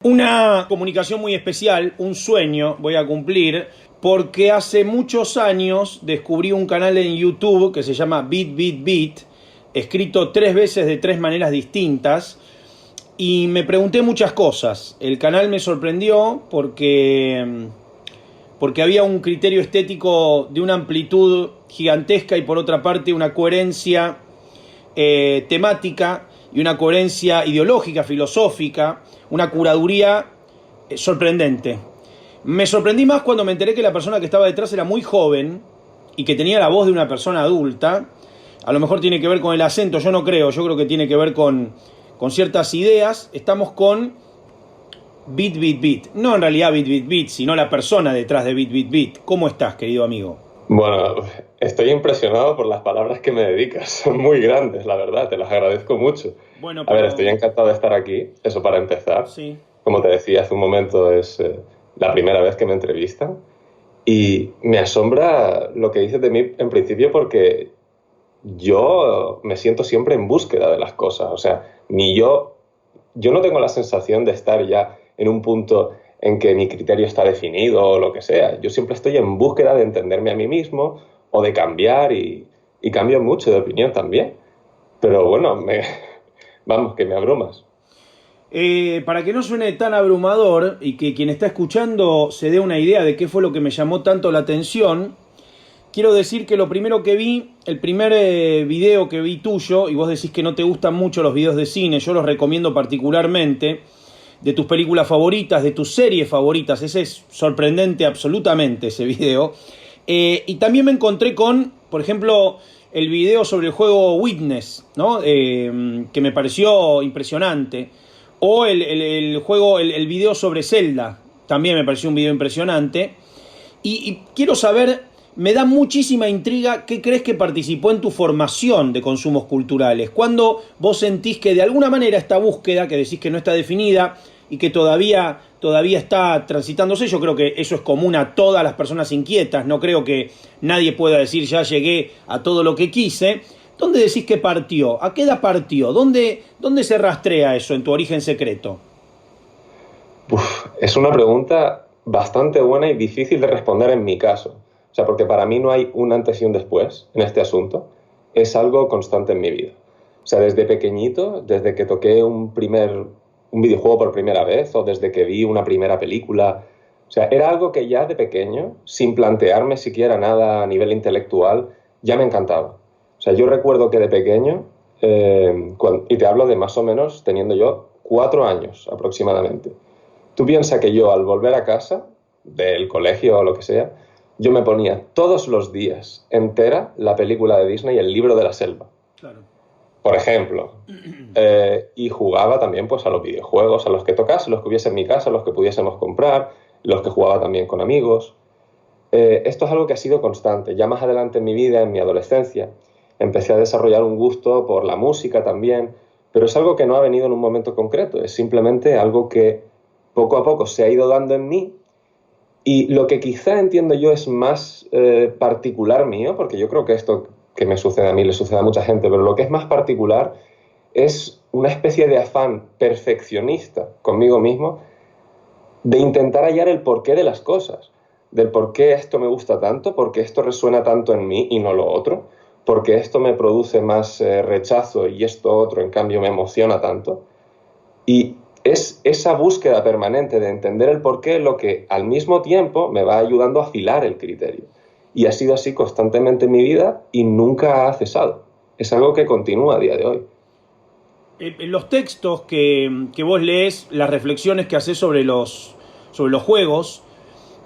Una comunicación muy especial, un sueño voy a cumplir, porque hace muchos años descubrí un canal en YouTube que se llama Beat Beat Beat, escrito 3 veces de 3 maneras distintas, y me pregunté muchas cosas. El canal me sorprendió porque había un criterio estético de una amplitud gigantesca y por otra parte una coherencia temática y una coherencia ideológica, filosófica, una curaduría sorprendente. Me sorprendí más cuando me enteré que la persona que estaba detrás era muy joven y que tenía la voz de una persona adulta. A lo mejor tiene que ver con el acento, yo no creo, yo creo que tiene que ver con ciertas ideas. Estamos con Beat Beat Beat, no en realidad Beat Beat Beat, sino la persona detrás de Beat Beat Beat. ¿Cómo estás, querido amigo? Bueno, estoy impresionado por las palabras que me dedicas. Son muy grandes, la verdad, te las agradezco mucho. Bueno, A ver, pero estoy encantado de estar aquí, eso para empezar. sí. Como te decía hace un momento, es la primera vez que me entrevistan y me asombra lo que dices de mí en principio porque yo me siento siempre en búsqueda de las cosas. O sea, yo no tengo la sensación de estar ya en un punto en que mi criterio está definido o lo que sea. Yo siempre estoy en búsqueda de entenderme a mí mismo o de cambiar y cambio mucho de opinión también. Pero bueno, vamos, que me abrumas. Para que no suene tan abrumador y que quien está escuchando se dé una idea de qué fue lo que me llamó tanto la atención, quiero decir que lo primero que vi, el primer video que vi tuyo, y vos decís que no te gustan mucho los videos de cine, yo los recomiendo particularmente, de tus películas favoritas, de tus series favoritas, ese es sorprendente absolutamente ese video. Y también me encontré con, por ejemplo, el video sobre el juego Witness, ¿no? Que me pareció impresionante. O el juego, el video sobre Zelda, también me pareció un video impresionante. Y quiero saber, me da muchísima intriga, ¿qué crees que participó en tu formación de consumos culturales? ¿Cuándo vos sentís que de alguna manera esta búsqueda, que decís que no está definida y que todavía está transitándose? Yo creo que eso es común a todas las personas inquietas, no creo que nadie pueda decir ya llegué a todo lo que quise. ¿Dónde decís que partió? ¿A qué edad partió? ¿Dónde se rastrea eso en tu origen secreto? Es una pregunta bastante buena y difícil de responder en mi caso. O sea, porque para mí no hay un antes y un después en este asunto. Es algo constante en mi vida. O sea, desde pequeñito, desde que toqué un videojuego por primera vez o desde que vi una primera película. O sea, era algo que ya de pequeño, sin plantearme siquiera nada a nivel intelectual, ya me encantaba. O sea, yo recuerdo que de pequeño, y te hablo de más o menos teniendo yo 4 años aproximadamente. Tú piensas que yo al volver a casa, del colegio o lo que sea, yo me ponía todos los días entera la película de Disney, El libro de la selva, Claro. por ejemplo. Y jugaba también pues a los videojuegos, a los que tocase, los que hubiese en mi casa, los que pudiésemos comprar, los que jugaba también con amigos. Esto es algo que ha sido constante. Ya más adelante en mi vida, en mi adolescencia, empecé a desarrollar un gusto por la música también, pero es algo que no ha venido en un momento concreto, es simplemente algo que poco a poco se ha ido dando en mí y lo que quizá entiendo yo es más particular mío, porque yo creo que esto que me sucede a mí le sucede a mucha gente, pero lo que es más particular es una especie de afán perfeccionista conmigo mismo de intentar hallar el porqué de las cosas, del por qué esto me gusta tanto, por qué esto resuena tanto en mí y no lo otro, por qué esto me produce más rechazo y esto otro en cambio me emociona tanto. Y es esa búsqueda permanente de entender el porqué lo que al mismo tiempo me va ayudando a afilar el criterio. Y ha sido así constantemente en mi vida y nunca ha cesado. Es algo que continúa a día de hoy. En los textos que vos lees, las reflexiones que haces sobre los juegos,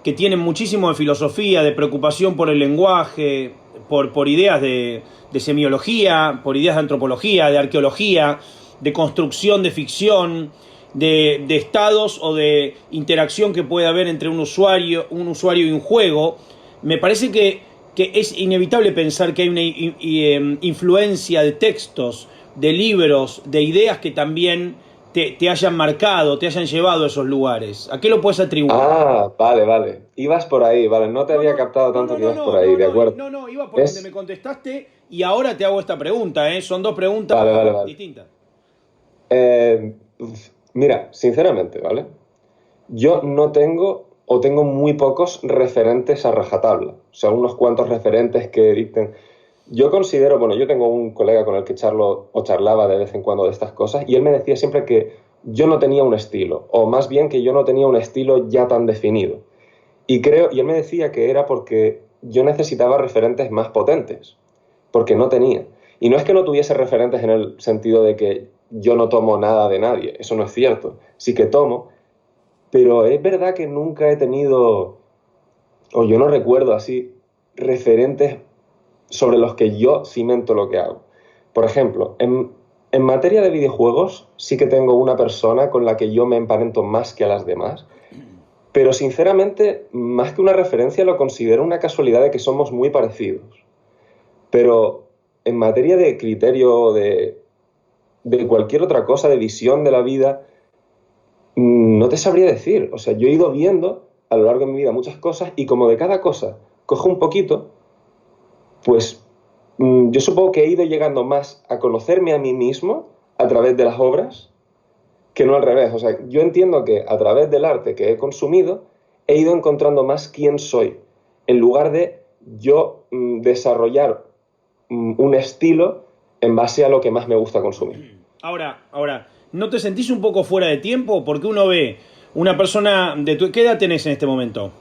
que tienen muchísimo de filosofía, de preocupación por el lenguaje, por ideas de semiología, por ideas de antropología, de arqueología, de construcción de ficción, de estados o de interacción que puede haber entre un usuario y un juego. Me parece que es inevitable pensar que hay una influencia de textos, de libros, de ideas que también te hayan marcado, te hayan llevado a esos lugares. ¿A qué lo puedes atribuir? Ah, vale, vale. Ibas por ahí, vale. No te No, había no, captado no, tanto no, que no, ibas por no, ahí, no, de no, acuerdo. no, no, iba por donde me Es... contestaste y ahora te hago esta pregunta, ¿eh? Son dos preguntas Vale, vale, vale. distintas. Eh, Mira, sinceramente, ¿vale? yo no tengo o tengo muy pocos referentes a rajatabla. O sea, unos cuantos referentes que dicten. Yo considero, bueno, yo tengo un colega con el que charlo o charlaba de vez en cuando de estas cosas y él me decía siempre que yo no tenía un estilo, o más bien que yo no tenía un estilo ya tan definido. Y él me decía que era porque yo necesitaba referentes más potentes, porque no tenía. Y no es que no tuviese referentes en el sentido de que yo no tomo nada de nadie, eso no es cierto. Sí que tomo, pero es verdad que nunca he tenido, o yo no recuerdo así, referentes sobre los que yo cimento lo que hago. Por ejemplo, en materia de videojuegos sí que tengo una persona con la que yo me emparento más que a las demás, pero sinceramente, más que una referencia, lo considero una casualidad de que somos muy parecidos. Pero en materia de criterio, de cualquier otra cosa, de visión de la vida, no te sabría decir. O sea, yo he ido viendo a lo largo de mi vida muchas cosas y como de cada cosa cojo un poquito, pues yo supongo que he ido llegando más a conocerme a mí mismo a través de las obras que no al revés. O sea, yo entiendo que a través del arte que he consumido he ido encontrando más quién soy, en lugar de yo desarrollar un estilo en base a lo que más me gusta consumir. Ahora, ¿no te sentís un poco fuera de tiempo? Porque uno ve una persona de tu... ¿Qué edad tenés en este momento?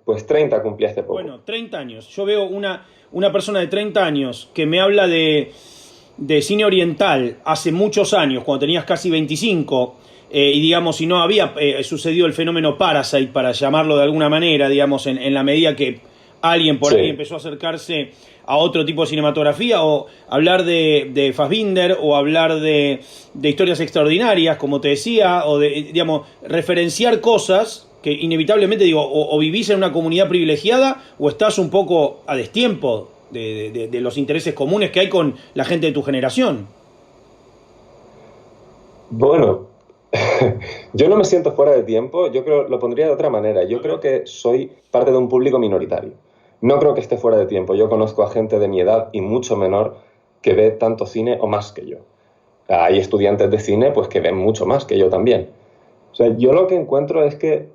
Pues 30 cumplí hace poco. Bueno, 30 años. Yo veo una persona de 30 años que me habla de cine oriental hace muchos años, cuando tenías casi 25, y digamos, si no había sucedido el fenómeno Parasite, para llamarlo de alguna manera, digamos, en la medida que alguien por ahí empezó a acercarse a otro tipo de cinematografía, o hablar de Fassbinder, o hablar de historias extraordinarias, como te decía, o de, digamos, referenciar cosas que inevitablemente, digo, o vivís en una comunidad privilegiada, o estás un poco a destiempo de los intereses comunes que hay con la gente de tu generación. Bueno, yo no me siento fuera de tiempo, yo creo, lo pondría de otra manera. Yo A creo ver. que soy parte de un público minoritario. No creo que esté fuera de tiempo. Yo conozco a gente de mi edad y mucho menor que ve tanto cine o más que yo. Hay estudiantes de cine pues que ven mucho más que yo también. O sea, yo lo que encuentro es que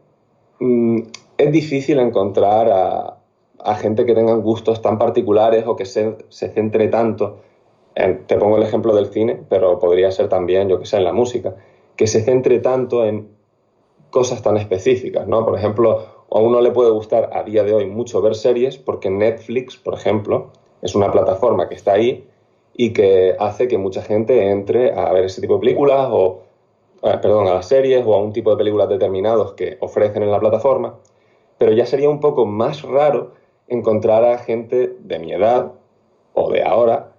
mm, es difícil encontrar a gente que tengan gustos tan particulares o que se centre tanto. Te pongo el ejemplo del cine, pero podría ser también, yo que sé, en la música, que se centre tanto en cosas tan específicas, ¿no? Por ejemplo, a uno le puede gustar a día de hoy mucho ver series porque Netflix, por ejemplo, es una plataforma que está ahí y que hace que mucha gente entre a ver ese tipo de películas o, perdón, a las series o a un tipo de películas determinados que ofrecen en la plataforma, pero ya sería un poco más raro encontrar a gente de mi edad o de ahora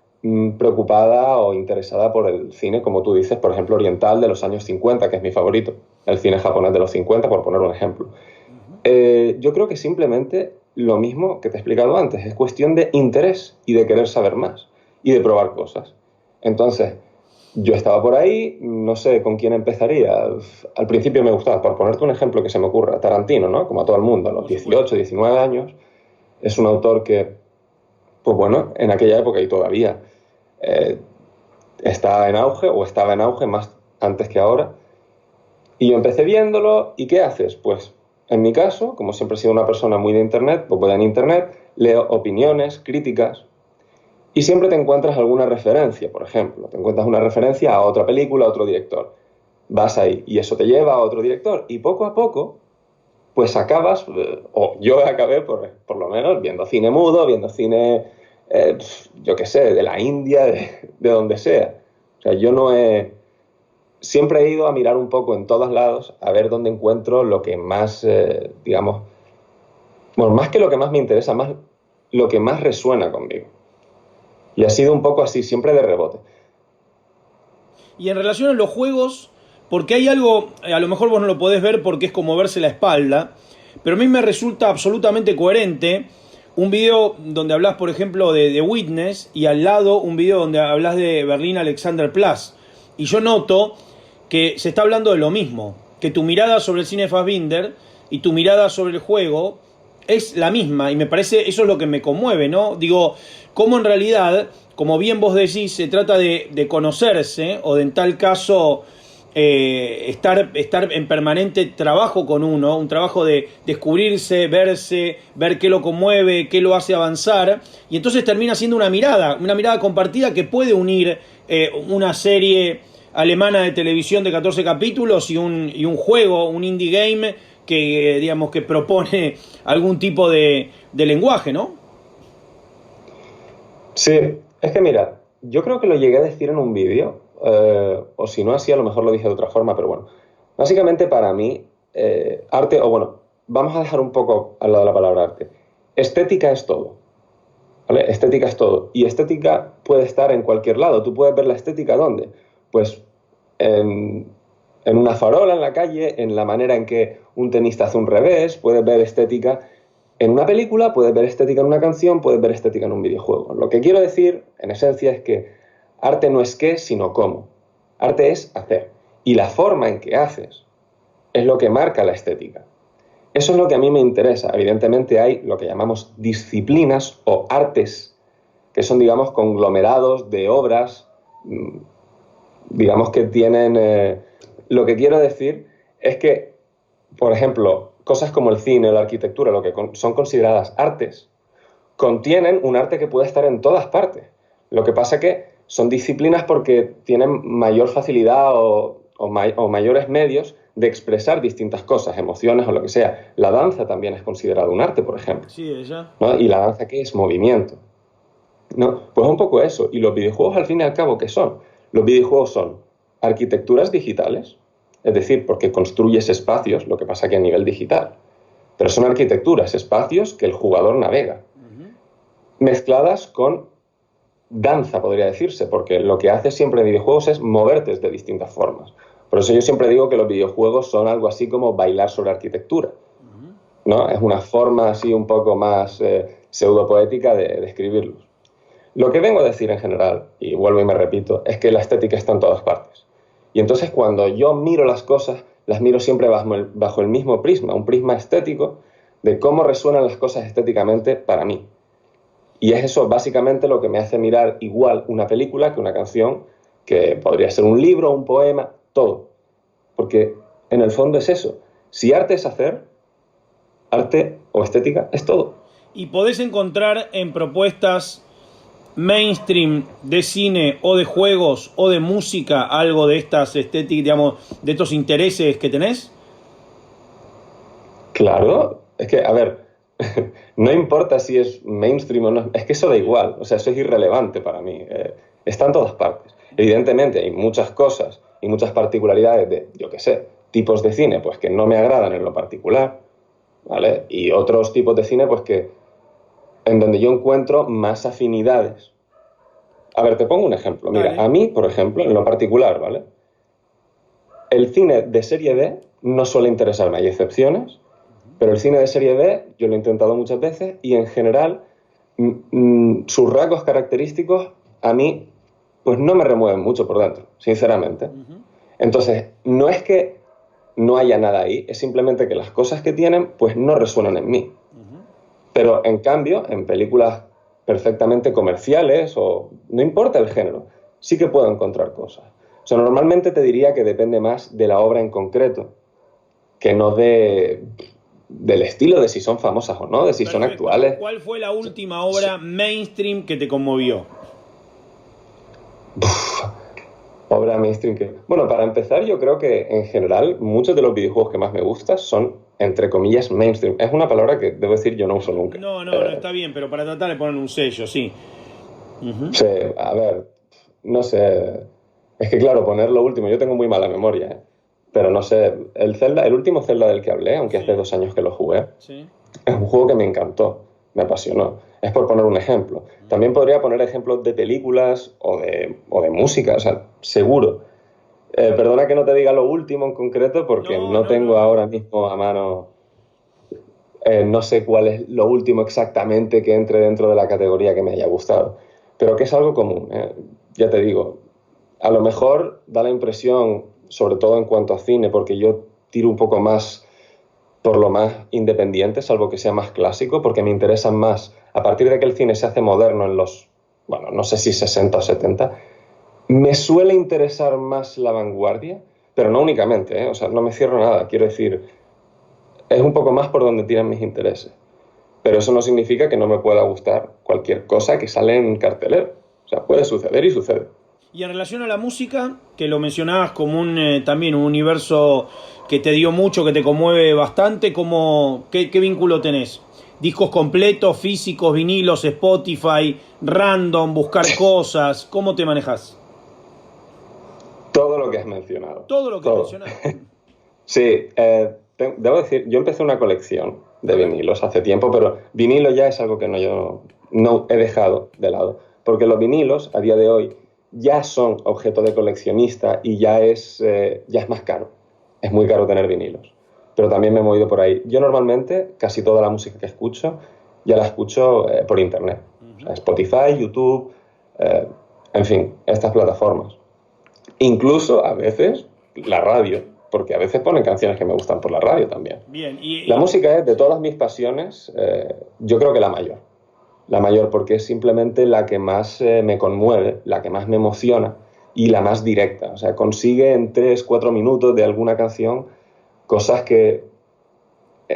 preocupada o interesada por el cine, como tú dices, por ejemplo, oriental de los años 50, que es mi favorito, el cine japonés de los 50, por poner un ejemplo. Yo creo que simplemente lo mismo que te he explicado antes, es cuestión de interés y de querer saber más y de probar cosas. Entonces, yo estaba por ahí, no sé con quién empezaría. Al principio me gustaba, por ponerte un ejemplo que se me ocurra, Tarantino, ¿no? Como a todo el mundo, a los Por supuesto. 18, 19 años, es un autor que, pues bueno, en aquella época y todavía eh, está en auge o estaba en auge más antes que ahora. Y yo empecé viéndolo y ¿qué haces? Pues en mi caso, como siempre he sido una persona muy de internet, pues voy en internet, leo opiniones, críticas y siempre te encuentras alguna referencia, por ejemplo, te encuentras una referencia a otra película, a otro director. Vas ahí y eso te lleva a otro director y poco a poco pues acabas, o yo acabé por lo menos viendo cine mudo, viendo cine, yo qué sé, de la India, de donde sea. O sea, yo no he... Siempre he ido a mirar un poco en todos lados a ver dónde encuentro lo que más, digamos, bueno, más que lo que más me interesa, más lo que más resuena conmigo. Y ha sido un poco así, siempre de rebote. Y en relación a los juegos, porque hay algo, a lo mejor vos no lo podés ver porque es como verse la espalda, pero a mí me resulta absolutamente coherente un video donde hablas, por ejemplo, de Witness, y al lado un video donde hablas de Berlín Alexanderplatz. Y yo noto que se está hablando de lo mismo, que tu mirada sobre el cine Fassbinder y tu mirada sobre el juego es la misma, y me parece, eso es lo que me conmueve, ¿no? Digo, cómo en realidad, como bien vos decís, se trata de conocerse, o de en tal caso estar en permanente trabajo con uno, un trabajo de descubrirse, verse, ver qué lo conmueve, qué lo hace avanzar, y entonces termina siendo una mirada compartida que puede unir una serie alemana de televisión de 14 capítulos y un juego, un indie game que, digamos, que propone algún tipo de lenguaje, ¿no? Sí, es que mira, yo creo que lo llegué a decir en un vídeo, o si no así, a lo mejor lo dije de otra forma, pero bueno. Básicamente para mí, arte, o bueno, vamos a dejar un poco al lado de la palabra arte. Estética es todo, ¿vale? Estética es todo. Y estética puede estar en cualquier lado. Tú puedes ver la estética ¿dónde? Pues en una farola en la calle, en la manera en que un tenista hace un revés, puedes ver estética en una película, puedes ver estética en una canción, puedes ver estética en un videojuego. Lo que quiero decir, en esencia, es que arte no es qué, sino cómo. Arte es hacer. Y la forma en que haces es lo que marca la estética. Eso es lo que a mí me interesa. Evidentemente hay lo que llamamos disciplinas o artes, que son, digamos, conglomerados de obras, digamos, que tienen... Lo que quiero decir es que, por ejemplo, cosas como el cine o la arquitectura, lo que son consideradas artes, contienen un arte que puede estar en todas partes. Lo que pasa que son disciplinas porque tienen mayor facilidad o mayores medios de expresar distintas cosas, emociones o lo que sea. La danza también es considerada un arte, por ejemplo. Sí, ella. ¿No? ¿Y la danza qué es? Movimiento. ¿No? Pues un poco eso. ¿Y los videojuegos, al fin y al cabo, qué son? Los videojuegos son arquitecturas digitales, es decir, porque construyes espacios, lo que pasa que a nivel digital. Pero son arquitecturas, espacios que el jugador navega, mezcladas con danza, podría decirse, porque lo que haces siempre en videojuegos es moverte de distintas formas. Por eso yo siempre digo que los videojuegos son algo así como bailar sobre arquitectura, ¿no? Es una forma así un poco más pseudopoética de describirlos. Lo que vengo a decir en general, y vuelvo y me repito, es que la estética está en todas partes. Y entonces cuando yo miro las cosas, las miro siempre bajo el mismo prisma, un prisma estético de cómo resuenan las cosas estéticamente para mí. Y es eso básicamente lo que me hace mirar igual una película que una canción, que podría ser un libro, un poema, todo. Porque en el fondo es eso. Si arte es hacer, arte o estética es todo. Y podés encontrar en propuestas mainstream de cine o de juegos o de música algo de estas estéticas, digamos, de estos intereses que tenés. Claro, es que, a ver, no importa si es mainstream o no, es que eso da igual, o sea, eso es irrelevante para mí, está en todas partes. Evidentemente hay muchas cosas y muchas particularidades de, yo qué sé, tipos de cine, pues que no me agradan en lo particular, ¿vale? Y otros tipos de cine, pues que en donde yo encuentro más afinidades. A ver, te pongo un ejemplo. Mira, Dale. a mí, por ejemplo, en lo particular, ¿vale? El cine de serie B no suele interesarme, hay excepciones, pero el cine de serie B yo lo he intentado muchas veces y en general sus rasgos característicos a mí pues no me remueven mucho por dentro, sinceramente. Entonces, no es que no haya nada ahí, es simplemente que las cosas que tienen pues no resuenan en mí. Pero en cambio, en películas perfectamente comerciales o no importa el género, sí que puedo encontrar cosas. O sea, normalmente te diría que depende más de la obra en concreto, que no del estilo, de si son famosas o no, de si son actuales. ¿Cuál fue la última obra mainstream que te conmovió? Obra mainstream que... Bueno, para empezar, yo creo que en general muchos de los videojuegos que más me gustan son, entre comillas, mainstream. Es una palabra que, debo decir, yo no uso nunca. No, está bien, pero para tratar de poner un sello, sí. Sí, a ver, no sé... Es que claro, poner lo último, yo tengo muy mala memoria, ¿eh? Pero no sé, el último Zelda del que hablé, aunque hace 2 años que lo jugué, es un juego que me encantó, me apasionó. Es por poner un ejemplo. También podría poner ejemplos de películas o de música, o sea, seguro. Perdona que no te diga lo último en concreto porque no tengo ahora mismo a mano... no sé cuál es lo último exactamente que entre dentro de la categoría que me haya gustado, pero que es algo común, ya te digo. A lo mejor da la impresión, sobre todo en cuanto a cine, porque yo tiro un poco más por lo más independiente, salvo que sea más clásico, porque me interesan más, a partir de que el cine se hace moderno en los, bueno, no sé si 60 o 70, me suele interesar más la vanguardia, pero no únicamente, ¿eh? O sea, no me cierro nada, quiero decir, es un poco más por donde tiran mis intereses. Pero eso no significa que no me pueda gustar cualquier cosa que sale en cartelera. O sea, puede suceder y sucede. Y en relación a la música, que lo mencionabas como también un universo que te dio mucho, que te conmueve bastante, ¿qué vínculo tenés? ¿Discos completos, físicos, vinilos, Spotify, random, buscar cosas? ¿Cómo te manejas? Todo lo que has mencionado. Todo lo que has mencionado. Sí, debo decir, yo empecé una colección de vinilos hace tiempo, pero vinilo ya es algo que yo no he dejado de lado, porque los vinilos a día de hoy ya son objeto de coleccionista y ya es más caro. Es muy caro tener vinilos, pero también me he movido por ahí. Yo normalmente casi toda la música que escucho ya la escucho por internet. O sea, Spotify, YouTube, en fin, estas plataformas. Incluso a veces la radio, porque a veces ponen canciones que me gustan por la radio también. Bien, La música es, de todas mis pasiones, yo creo que la mayor. La mayor porque es simplemente la que más me conmueve, la que más me emociona y la más directa. O sea, consigue en 3-4 minutos de alguna canción cosas que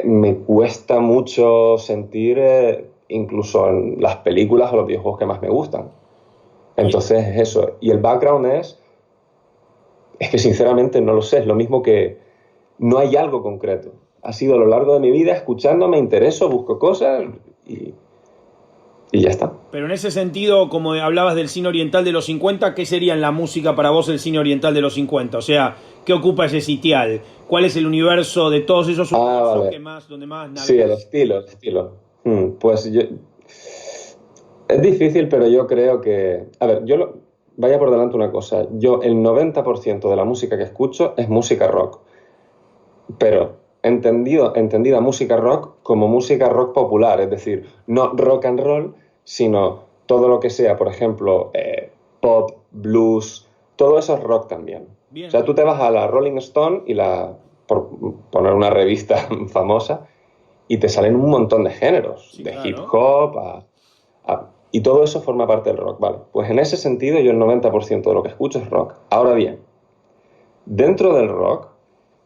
me cuesta mucho sentir incluso en las películas o los videojuegos que más me gustan. Entonces es eso. Y el background es que sinceramente no lo sé. Es lo mismo que no hay algo concreto. Ha sido a lo largo de mi vida escuchando, me intereso, busco cosas y ya está. Pero en ese sentido, como hablabas del cine oriental de los 50, ¿qué sería en la música para vos el cine oriental de los 50? O sea, ¿qué ocupa ese sitial? ¿Cuál es el universo de todos esos universos vale. donde más navegas? Sí, el estilo. Pues yo... Es difícil, pero yo creo que... A ver, vaya por delante una cosa. El 90% de la música que escucho es música rock. Pero entendida música rock como música rock popular, es decir, no rock and roll, sino todo lo que sea, por ejemplo, pop, blues, todo eso es rock también. Bien. O sea, tú te vas a la Rolling Stone por poner una revista famosa, y te salen un montón de géneros, sí, de claro. Hip hop y todo eso forma parte del rock, ¿vale? Pues en ese sentido yo el 90% de lo que escucho es rock. Ahora bien, dentro del rock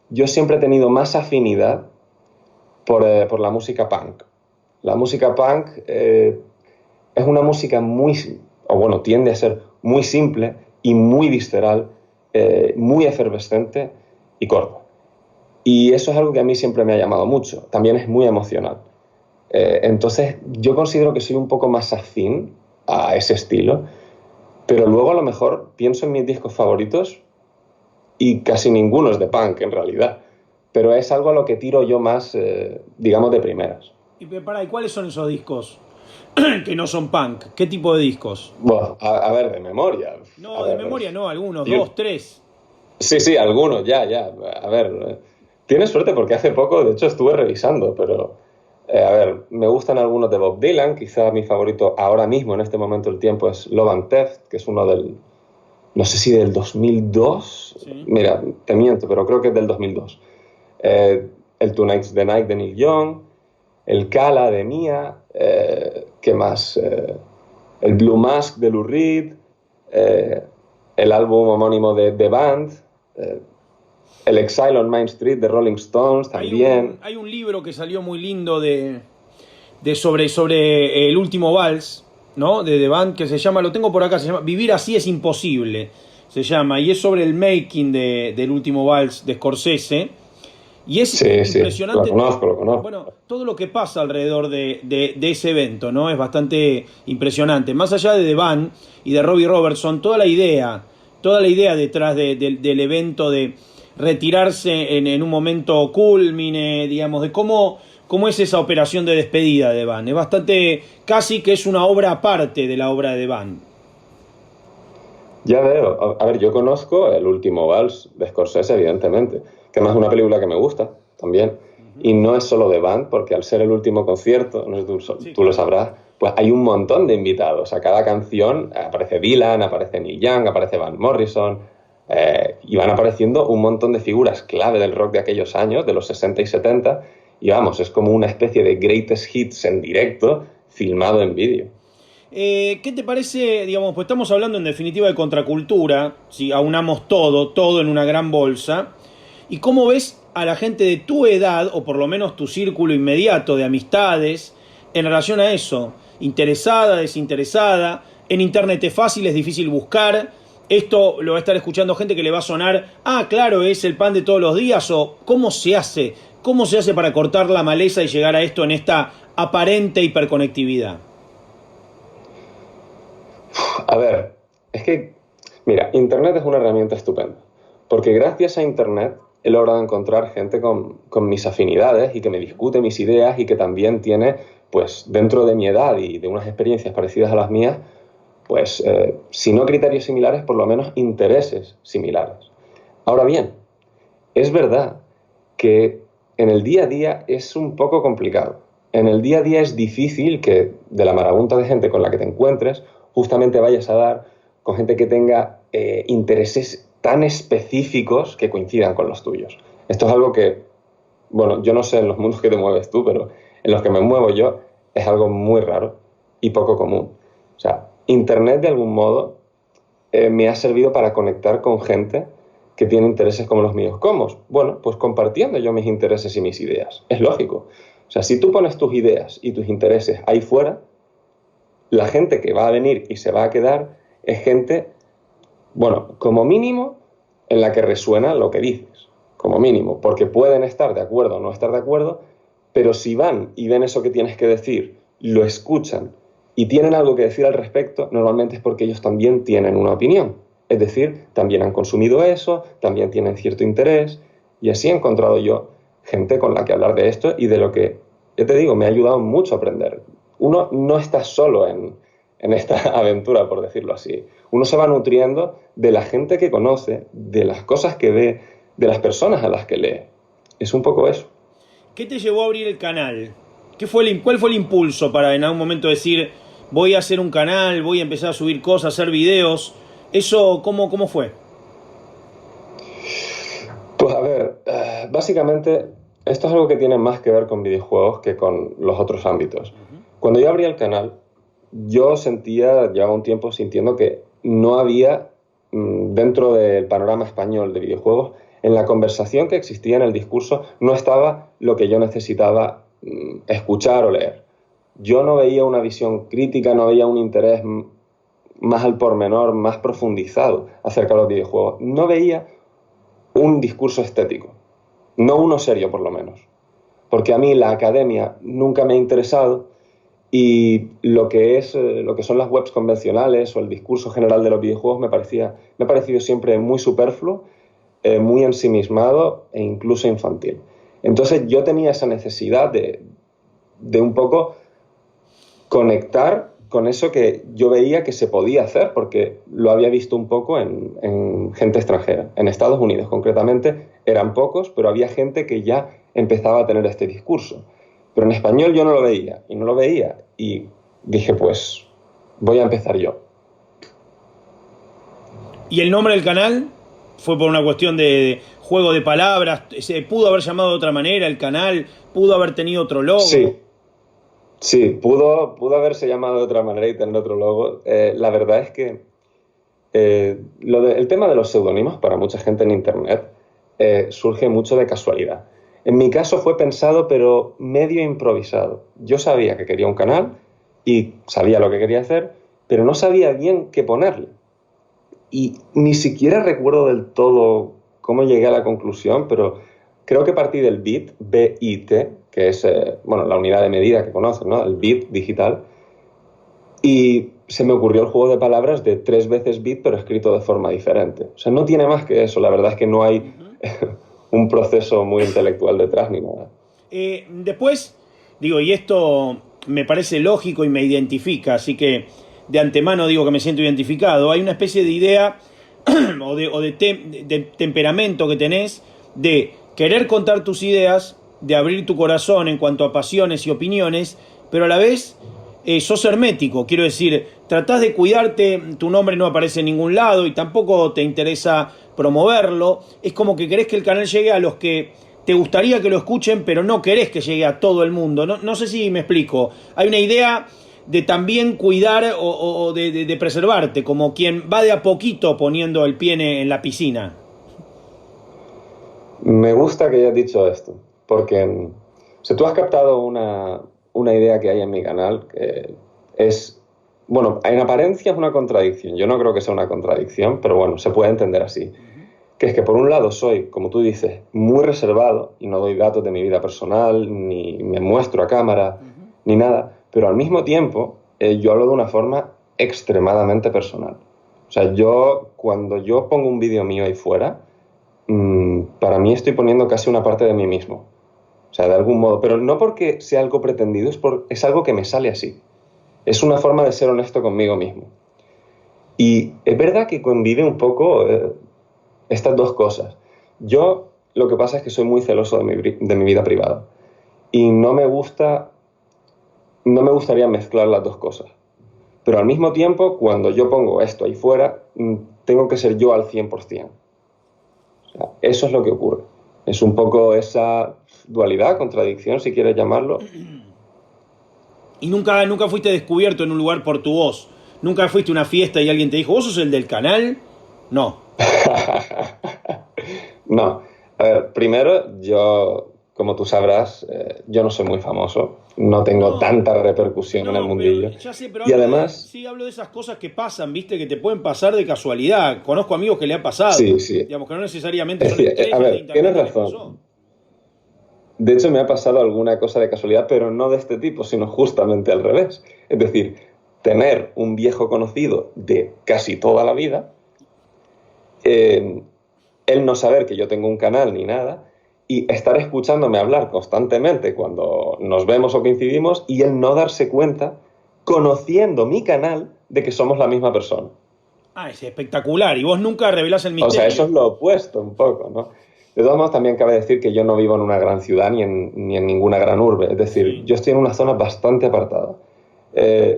yo siempre he tenido más afinidad por la música punk. La música punk es una música tiende a ser muy simple y muy visceral, muy efervescente y corta. Y eso es algo que a mí siempre me ha llamado mucho. También es muy emocional. Entonces, yo considero que soy un poco más afín a ese estilo, pero luego a lo mejor pienso en mis discos favoritos y casi ninguno es de punk en realidad. Pero es algo a lo que tiro yo más, digamos, de primeras. ¿Y cuáles son esos discos que no son punk? ¿Qué tipo de discos? Bueno, a ver, de memoria. No, de memoria no, algunos, 2, 3. Sí, algunos, ya. A ver, tienes suerte porque hace poco, de hecho, estuve revisando, pero... a ver, me gustan algunos de Bob Dylan, quizá mi favorito ahora mismo, en este momento del tiempo, es Love and Theft, que es uno no sé si del 2002, sí. Mira, te miento, pero creo que es del 2002. El Tonight's the Night de Neil Young, el Kala de Mia, ¿qué más? El Blue Mask de Lou Reed, el álbum homónimo de The Band, el Exile on Main Street de Rolling Stones también. Hay un libro que salió muy lindo sobre el último vals, ¿no? De The Band, que se llama, lo tengo por acá, se llama Vivir así es imposible, se llama, y es sobre el making del último vals de Scorsese. Y es impresionante. Sí, lo conozco. Bueno, todo lo que pasa alrededor de ese evento, ¿no? Es bastante impresionante. Más allá de The Band y de Robbie Robertson, toda la idea detrás del evento de retirarse en un momento culmine, digamos, de cómo es esa operación de despedida de Van. Es bastante, casi que es una obra aparte de la obra de Van. Ya veo. A ver, yo conozco El último vals de Scorsese, evidentemente, que además es una película que me gusta también. Y no es solo de Van, porque al ser el último concierto, no sé si tú lo sabrás, pues hay un montón de invitados. A cada canción aparece Dylan, aparece Neil Young, aparece Van Morrison, y van apareciendo un montón de figuras clave del rock de aquellos años, de los 60 y 70, y vamos, es como una especie de greatest hits en directo, filmado en vídeo. ¿Qué te parece, digamos, pues estamos hablando en definitiva de contracultura, si aunamos todo en una gran bolsa, y cómo ves a la gente de tu edad, o por lo menos tu círculo inmediato de amistades, en relación a eso? Interesada, desinteresada, en internet es fácil, es difícil buscar, esto lo va a estar escuchando gente que le va a sonar, ah, claro, es el pan de todos los días, o ¿cómo se hace? ¿Cómo se hace para cortar la maleza y llegar a esto en esta aparente hiperconectividad? A ver, es que, mira, Internet es una herramienta estupenda, porque gracias a Internet he logrado encontrar gente con mis afinidades y que me discute mis ideas y que también tiene, pues, dentro de mi edad y de unas experiencias parecidas a las mías, pues, si no criterios similares, por lo menos intereses similares. Ahora bien, es verdad que en el día a día es un poco complicado. En el día a día es difícil que de la marabunta de gente con la que te encuentres, justamente vayas a dar con gente que tenga intereses tan específicos que coincidan con los tuyos. Esto es algo que, bueno, yo no sé en los mundos que te mueves tú, pero en los que me muevo yo es algo muy raro y poco común. O sea, Internet de algún modo me ha servido para conectar con gente que tiene intereses como los míos. ¿Cómo? Bueno, pues compartiendo yo mis intereses y mis ideas. Es lógico. O sea, si tú pones tus ideas y tus intereses ahí fuera, la gente que va a venir y se va a quedar es gente, bueno, como mínimo, en la que resuena lo que dices. Como mínimo, porque pueden estar de acuerdo o no estar de acuerdo, pero si van y ven eso que tienes que decir, lo escuchan y tienen algo que decir al respecto, normalmente es porque ellos también tienen una opinión. Es decir, también han consumido eso, también tienen cierto interés, y así he encontrado yo gente con la que hablar de esto y de lo que, yo te digo, me ha ayudado mucho a aprender. Uno no está solo en esta aventura, por decirlo así. Uno se va nutriendo de la gente que conoce, de las cosas que ve, de las personas a las que lee. Es un poco eso. ¿Qué te llevó a abrir el canal? ¿Cuál fue el impulso para en algún momento decir, voy a hacer un canal, voy a empezar a subir cosas, a hacer videos? ¿Eso cómo fue? Pues a ver, básicamente esto es algo que tiene más que ver con videojuegos que con los otros ámbitos. Cuando yo abrí el canal, yo llevaba un tiempo sintiendo que no había, dentro del panorama español de videojuegos, en la conversación que existía en el discurso, no estaba lo que yo necesitaba escuchar o leer. Yo no veía una visión crítica, no veía un interés más al pormenor, más profundizado acerca de los videojuegos. No veía un discurso estético, no uno serio por lo menos, porque a mí la academia nunca me ha interesado y lo que son las webs convencionales o el discurso general de los videojuegos me ha parecido siempre muy superfluo, muy ensimismado e incluso infantil. Entonces yo tenía esa necesidad de un poco conectar con eso que yo veía que se podía hacer, porque lo había visto un poco en gente extranjera. En Estados Unidos, concretamente, eran pocos, pero había gente que ya empezaba a tener este discurso. Pero en español yo no lo veía, y no lo veía. Y dije, pues, voy a empezar yo. ¿Y el nombre del canal? ¿Fue por una cuestión de juego de palabras? ¿Se pudo haber llamado de otra manera el canal? ¿Pudo haber tenido otro logo? Sí, pudo haberse llamado de otra manera y tener otro logo. La verdad es que el tema de los seudónimos para mucha gente en Internet surge mucho de casualidad. En mi caso fue pensado, pero medio improvisado. Yo sabía que quería un canal y sabía lo que quería hacer, pero no sabía bien qué ponerle. Y ni siquiera recuerdo del todo cómo llegué a la conclusión, pero creo que partí del bit, B-I-T, que es la unidad de medida que conoces, ¿no? El bit digital. Y se me ocurrió el juego de palabras de 3 veces bit, pero escrito de forma diferente. O sea, no tiene más que eso. La verdad es que no hay un proceso muy intelectual detrás ni nada. Después, digo, y esto me parece lógico y me identifica, así que de antemano digo que me siento identificado. Hay una especie de idea o de temperamento que tenés de querer contar tus ideas, de abrir tu corazón en cuanto a pasiones y opiniones, pero a la vez sos hermético, quiero decir, tratás de cuidarte, tu nombre no aparece en ningún lado y tampoco te interesa promoverlo, es como que querés que el canal llegue a los que te gustaría que lo escuchen, pero no querés que llegue a todo el mundo, no sé si me explico, hay una idea de también cuidar o de preservarte, como quien va de a poquito poniendo el pie en la piscina. Me gusta que hayas dicho esto, porque o sea, tú has captado una idea que hay en mi canal, que es, bueno, en apariencia es una contradicción. Yo no creo que sea una contradicción, pero bueno, se puede entender así. Que es que por un lado soy, como tú dices, muy reservado y no doy datos de mi vida personal, ni me muestro a cámara, ni nada, pero al mismo tiempo yo hablo de una forma extremadamente personal. O sea, cuando yo pongo un vídeo mío ahí fuera, para mí estoy poniendo casi una parte de mí mismo. O sea, de algún modo, pero no porque sea algo pretendido, es algo que me sale así. Es una forma de ser honesto conmigo mismo. Y es verdad que convive un poco estas dos cosas. Yo lo que pasa es que soy muy celoso de mi vida privada y no me gustaría mezclar las dos cosas. Pero al mismo tiempo, cuando yo pongo esto ahí fuera, tengo que ser yo al 100%. O sea, eso es lo que ocurre. Es un poco esa dualidad, contradicción, si quieres llamarlo. Y nunca fuiste descubierto en un lugar por tu voz. Nunca fuiste a una fiesta y alguien te dijo, ¿vos sos el del canal? No. No. A ver, primero, como tú sabrás, yo no soy muy famoso. No tengo tanta repercusión en el mundillo. Pero, ya sé, pero Y además... sí, hablo de esas cosas que pasan, ¿viste? Que te pueden pasar de casualidad. Conozco amigos que le ha pasado. Sí, sí. Digamos que no necesariamente son estrellas. A ver, tienes razón. De hecho, me ha pasado alguna cosa de casualidad, pero no de este tipo, sino justamente al revés. Es decir, tener un viejo conocido de casi toda la vida, él no saber que yo tengo un canal ni nada, y estar escuchándome hablar constantemente cuando nos vemos o coincidimos, y él no darse cuenta, conociendo mi canal, de que somos la misma persona. Ah, es espectacular. Y vos nunca revelás el misterio. O sea, eso es lo opuesto un poco, ¿no? De todos modos, también cabe decir que yo no vivo en una gran ciudad ni en ninguna gran urbe. Es decir, yo estoy en una zona bastante apartada.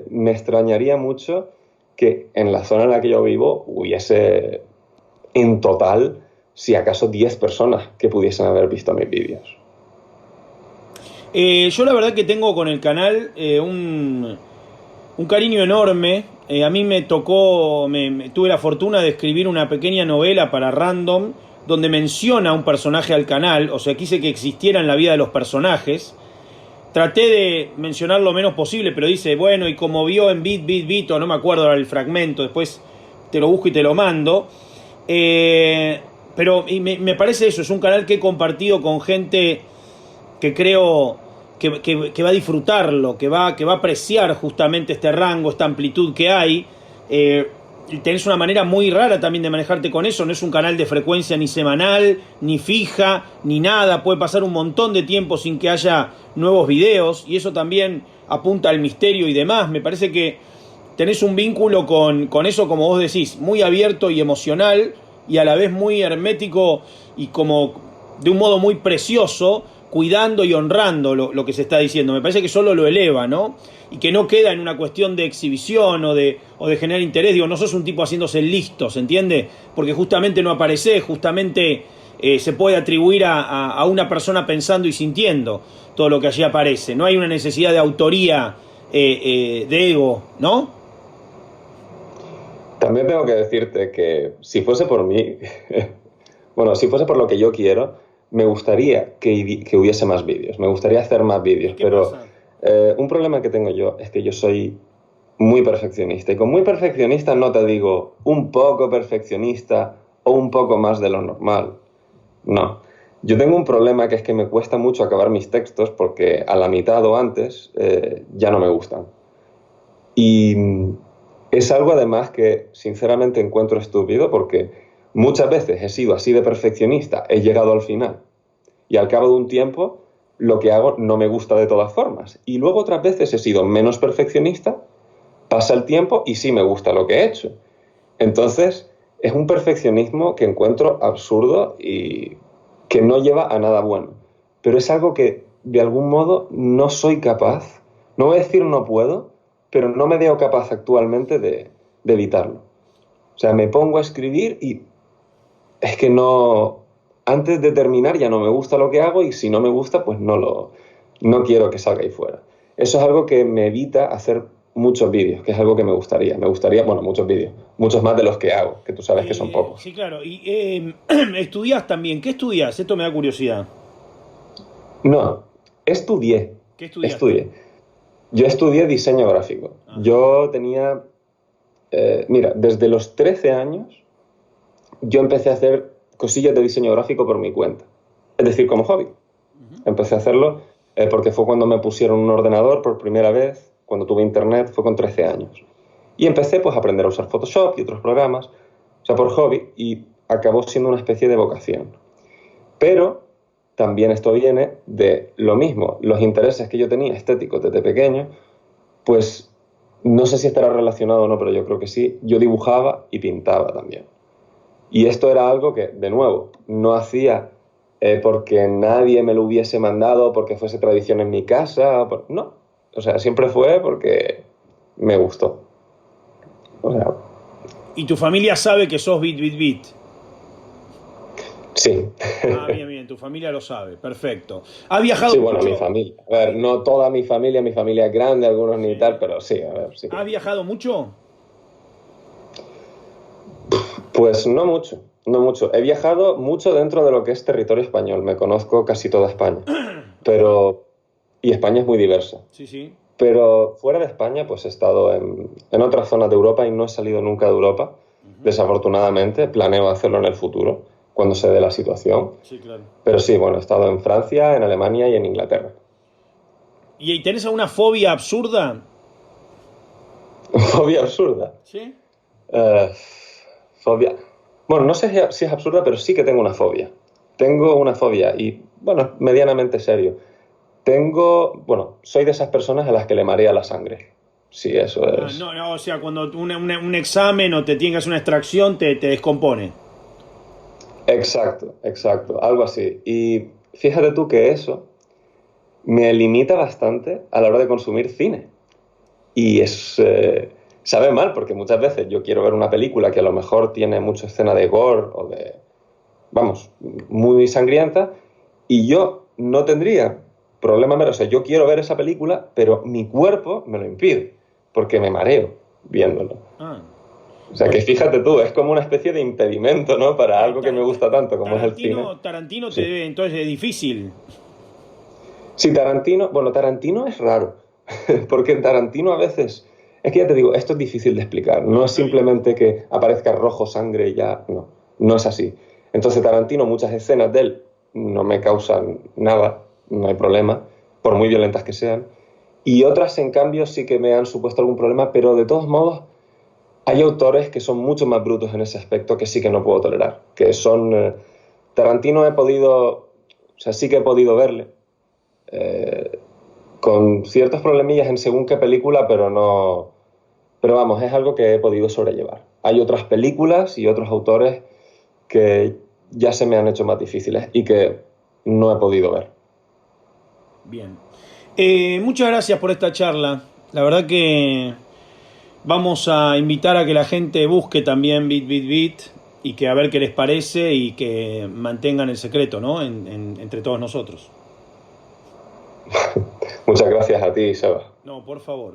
Me extrañaría mucho que en la zona en la que yo vivo hubiese en total, si acaso, 10 personas que pudiesen haber visto mis vídeos. Yo la verdad que tengo con el canal un cariño enorme. A mí me tocó, tuve la fortuna de escribir una pequeña novela para Random, donde menciona un personaje al canal, o sea, quise que existiera en la vida de los personajes. Traté de mencionar lo menos posible, pero dice, bueno, y como vio en Bit, o no me acuerdo ahora el fragmento, después te lo busco y te lo mando. Pero me parece eso, es un canal que he compartido con gente que creo que va a disfrutarlo, que va a apreciar justamente este rango, esta amplitud que hay. Y tenés una manera muy rara también de manejarte con eso. No es un canal de frecuencia ni semanal, ni fija, ni nada. Puede pasar un montón de tiempo sin que haya nuevos videos, y eso también apunta al misterio y demás. Me parece que tenés un vínculo con eso, como vos decís, muy abierto y emocional, y a la vez muy hermético y como de un modo muy precioso, cuidando y honrando lo que se está diciendo. Me parece que solo lo eleva, ¿no? Y que no queda en una cuestión de exhibición o de generar interés. Digo, no sos un tipo haciéndose listo, ¿se entiende? Porque justamente no aparecés, justamente se puede atribuir a una persona pensando y sintiendo todo lo que allí aparece. No hay una necesidad de autoría, de ego, ¿no? También tengo que decirte que si fuese por mí, bueno, si fuese por lo que yo quiero, me gustaría que hubiese más vídeos, me gustaría hacer más vídeos, pero un problema que tengo yo es que yo soy muy perfeccionista, y con muy perfeccionista no te digo un poco perfeccionista o un poco más de lo normal, no. Yo tengo un problema, que es que me cuesta mucho acabar mis textos porque a la mitad o antes ya no me gustan. Y es algo además que sinceramente encuentro estúpido, porque muchas veces he sido así de perfeccionista, he llegado al final y al cabo de un tiempo lo que hago no me gusta de todas formas. Y luego otras veces he sido menos perfeccionista, pasa el tiempo y sí me gusta lo que he hecho. Entonces es un perfeccionismo que encuentro absurdo y que no lleva a nada bueno. Pero es algo que de algún modo no soy capaz, no voy a decir no puedo, pero no me veo capaz actualmente de evitarlo. O sea, me pongo a escribir y es que no... Antes de terminar ya no me gusta lo que hago, y si no me gusta, pues no quiero que salga ahí fuera. Eso es algo que me evita hacer muchos vídeos, que es algo que me gustaría. Me gustaría, bueno, muchos vídeos, muchos más de los que hago, que tú sabes que son pocos. Sí, claro. Y estudiás también. ¿Qué estudiás? Esto me da curiosidad. No, estudié, ¿Qué estudiaste? estudié. Yo estudié diseño gráfico. Ah, Yo tenía, mira, desde los 13 años yo empecé a hacer cosillas de diseño gráfico por mi cuenta. Es decir, como hobby. ujú. Empecé a hacerlo porque fue cuando me pusieron un ordenador por primera vez, cuando tuve internet, fue con 13 años. Y empecé pues a aprender a usar Photoshop y otros programas, o sea, por hobby, y acabó siendo una especie de vocación. Pero también esto viene de lo mismo, los intereses que yo tenía estéticos desde pequeño, pues no sé si estará relacionado o no, pero yo creo que sí, yo dibujaba y pintaba también. Y esto era algo que, de nuevo, no hacía porque nadie me lo hubiese mandado, porque fuese tradición en mi casa, no. O sea, siempre fue porque me gustó. O sea, ¿Y tu familia sabe que sos Bit? sí. Ah, bien, bien, tu familia lo sabe, perfecto. ¿Has viajado Sí, bueno, mi mucho? familia. A ver, no toda mi familia es grande, algunos ni Sí. tal, pero sí, a ver, sí. ¿Has viajado mucho? Pues no mucho, no mucho. He viajado mucho dentro de lo que es territorio español. Me conozco casi toda España. Ajá. Pero, y España es muy diversa. Sí, sí. Pero fuera de España, pues he estado en otras zonas de Europa y no he salido nunca de Europa. Ujú. Desafortunadamente, planeo hacerlo en el futuro, cuando se dé la situación. Sí, claro. Pero sí, bueno, he estado en Francia, en Alemania y en Inglaterra. ¿Y tenés alguna fobia absurda? Fobia absurda. Sí. Eh, fobia. Bueno, no sé si es absurda, pero sí que tengo una fobia. Tengo una fobia y, bueno, medianamente serio. Bueno, soy de esas personas a las que le marea la sangre. Sí, eso Ah, es. no, no, o sea, cuando un examen o te tengas una extracción te descompone. Exacto, exacto, algo así. Y fíjate tú que eso me limita bastante a la hora de consumir cine. Y sabe mal, porque muchas veces yo quiero ver una película que a lo mejor tiene mucha escena de gore o de, vamos, muy sangrienta, y yo no tendría problema, o sea, yo quiero ver esa película, pero mi cuerpo me lo impide, porque me mareo viéndolo. Ah. O sea, que Bueno, fíjate tú, es como una especie de impedimento, ¿no? Para algo que me gusta tanto como es el cine. Tarantino te Sí. debe, entonces es difícil. Sí, Tarantino, bueno, Tarantino es raro, porque en Tarantino a veces, es que ya te digo, esto es difícil de explicar, no No, es está bien. simplemente que aparezca rojo sangre y ya, no, no es así. Entonces Tarantino, muchas escenas de él no me causan nada, no hay problema, por muy violentas que sean, y otras en cambio sí que me han supuesto algún problema, pero de todos modos hay autores que son mucho más brutos en ese aspecto que sí que no puedo tolerar, que son... Tarantino he podido, o sea, sí que he podido verle, eh, con ciertos problemillas en según qué película, pero no. Pero vamos, es algo que he podido sobrellevar. Hay otras películas y otros autores que ya se me han hecho más difíciles y que no he podido ver. Bien. Muchas gracias por esta charla. La verdad que vamos a invitar a que la gente busque también Bit y que a ver qué les parece y que mantengan el secreto, ¿no? Entre todos nosotros. Muchas gracias a ti, Seba. No, por favor.